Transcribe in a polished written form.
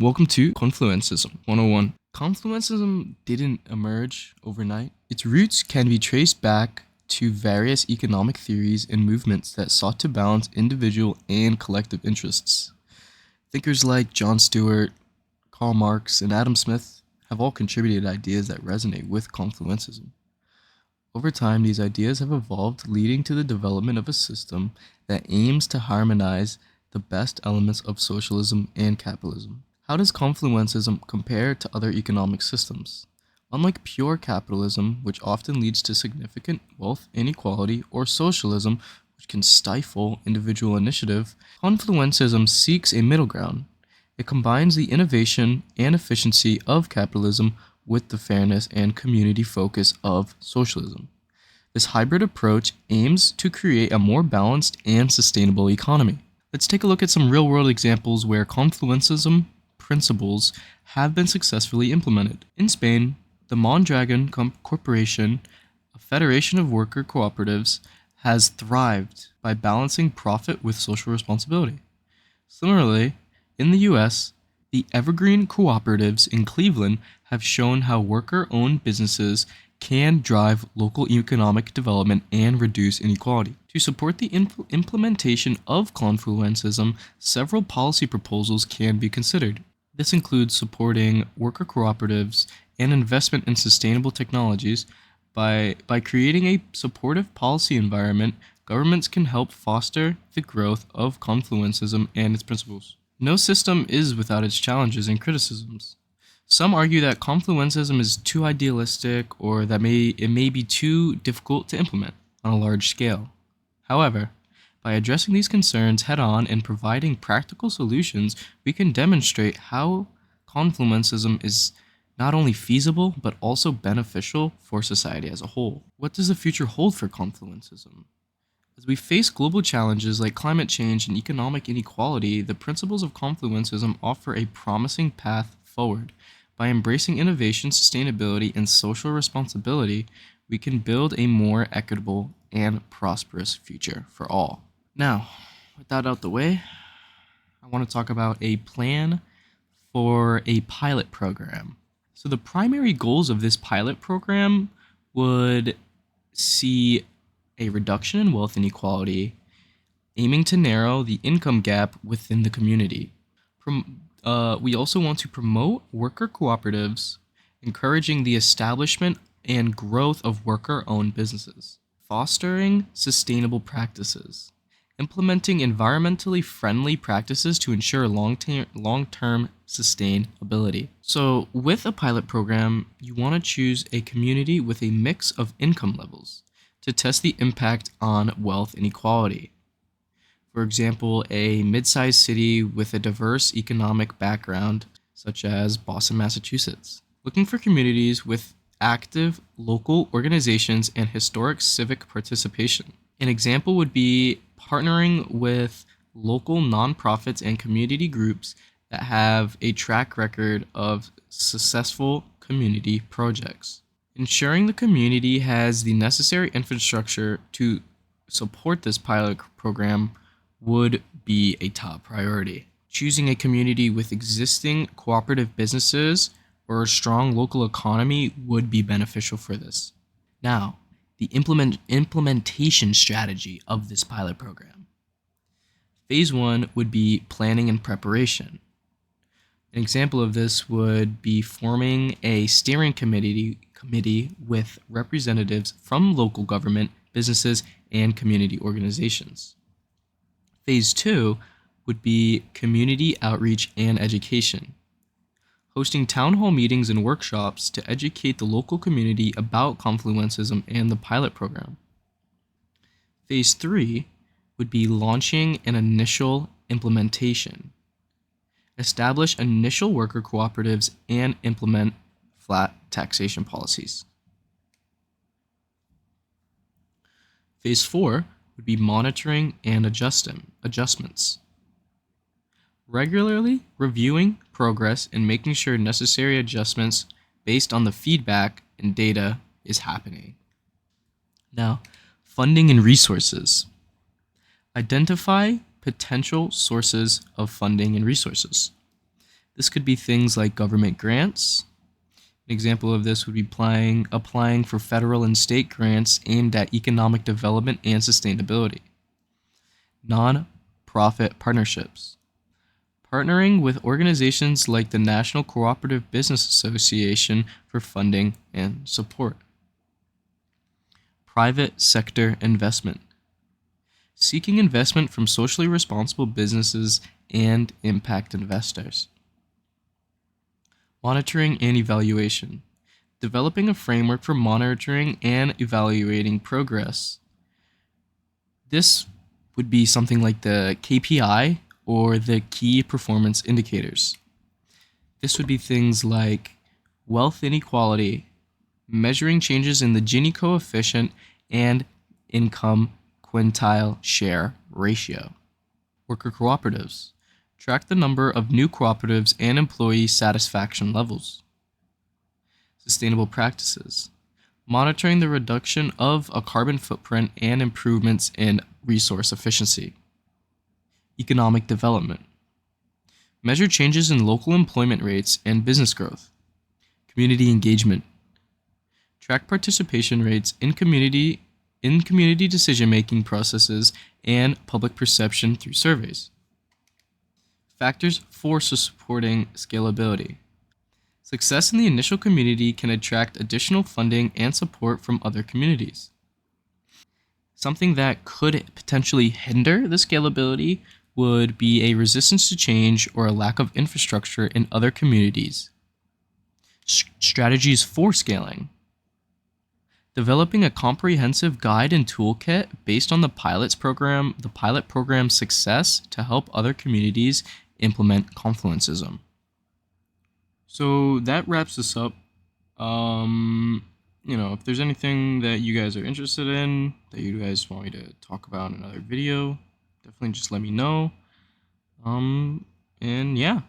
welcome to Confluencism 101. Confluencism didn't emerge overnight. Its roots can be traced back to various economic theories and movements that sought to balance individual and collective interests. Thinkers like John Stewart, Karl Marx, and Adam Smith have all contributed ideas that resonate with Confluencism. Over time, these ideas have evolved, leading to the development of a system that aims to harmonize the best elements of socialism and capitalism. How does Confluencism compare to other economic systems? Unlike pure capitalism, which often leads to significant wealth inequality, or socialism, which can stifle individual initiative, Confluencism seeks a middle ground. It combines the innovation and efficiency of capitalism with the fairness and community focus of socialism. This hybrid approach aims to create a more balanced and sustainable economy. Let's take a look at some real-world examples where Confluencism principles have been successfully implemented. In Spain, the Mondragon Corporation, a federation of worker cooperatives, has thrived by balancing profit with social responsibility. Similarly, in the US, the Evergreen Cooperatives in Cleveland have shown how worker-owned businesses can drive local economic development and reduce inequality. To support the implementation of Confluencism, several policy proposals can be considered. This includes supporting worker cooperatives and investment in sustainable technologies. By creating a supportive policy environment, governments can help foster the growth of Confluencism and its principles. No system is without its challenges and criticisms. Some argue that Confluencism is too idealistic or that it may be too difficult to implement on a large scale. However, by addressing these concerns head-on and providing practical solutions, we can demonstrate how Confluencism is not only feasible but also beneficial for society as a whole. What does the future hold for Confluencism? As we face global challenges like climate change and economic inequality, the principles of Confluencism offer a promising path forward. By embracing innovation, sustainability, and social responsibility, we can build a more equitable and prosperous future for all. Now, with that out the way, I want to talk about a plan for a pilot program. So the primary goals of this pilot program would see a reduction in wealth inequality, aiming to narrow the income gap within the community. We also want to promote worker cooperatives, encouraging the establishment and growth of worker-owned businesses, fostering sustainable practices, implementing environmentally friendly practices to ensure long-term sustainability. So with a pilot program, you want to choose a community with a mix of income levels to test the impact on wealth inequality. For example, a mid-sized city with a diverse economic background, such as Boston, Massachusetts. Looking for communities with active local organizations and historic civic participation. An example would be partnering with local nonprofits and community groups that have a track record of successful community projects. Ensuring the community has the necessary infrastructure to support this pilot program would be a top priority. Choosing a community with existing cooperative businesses or a strong local economy would be beneficial for this. Now, the implementation strategy of this pilot program. Phase 1 would be planning and preparation. An example of this would be forming a steering committee with representatives from local government, businesses, and community organizations. Phase 2 would be community outreach and education, hosting town hall meetings and workshops to educate the local community about Confluencism and the pilot program. Phase 3 would be launching an initial implementation, establish initial worker cooperatives, and implement flat taxation policies. Phase 4 would be monitoring and adjustments. Regularly reviewing progress and making sure necessary adjustments based on the feedback and data is happening. Now, funding and resources. Identify potential sources of funding and resources. This could be things like government grants. An example of this would be applying for federal and state grants aimed at economic development and sustainability. Non-profit partnerships. Partnering with organizations like the National Cooperative Business Association for funding and support. Private sector investment. Seeking investment from socially responsible businesses and impact investors. Monitoring and evaluation. Developing a framework for monitoring and evaluating progress. This would be something like the KPI or the key performance indicators. This would be things like wealth inequality, measuring changes in the Gini coefficient, and income quintile share ratio. Worker cooperatives. Track the number of new cooperatives and employee satisfaction levels. Sustainable practices. Monitoring the reduction of a carbon footprint and improvements in resource efficiency. Economic development. Measure changes in local employment rates and business growth. Community engagement. Track participation rates in community decision-making processes and public perception through surveys. Factors for supporting scalability. Success in the initial community can attract additional funding and support from other communities. Something that could potentially hinder the scalability would be a resistance to change or a lack of infrastructure in other communities. Strategies for scaling. Developing a comprehensive guide and toolkit based on the pilot program's success to help other communities implement Confluencism. So that wraps this up. If there's anything that you guys are interested in, that you guys want me to talk about in another video, definitely just let me know. And yeah.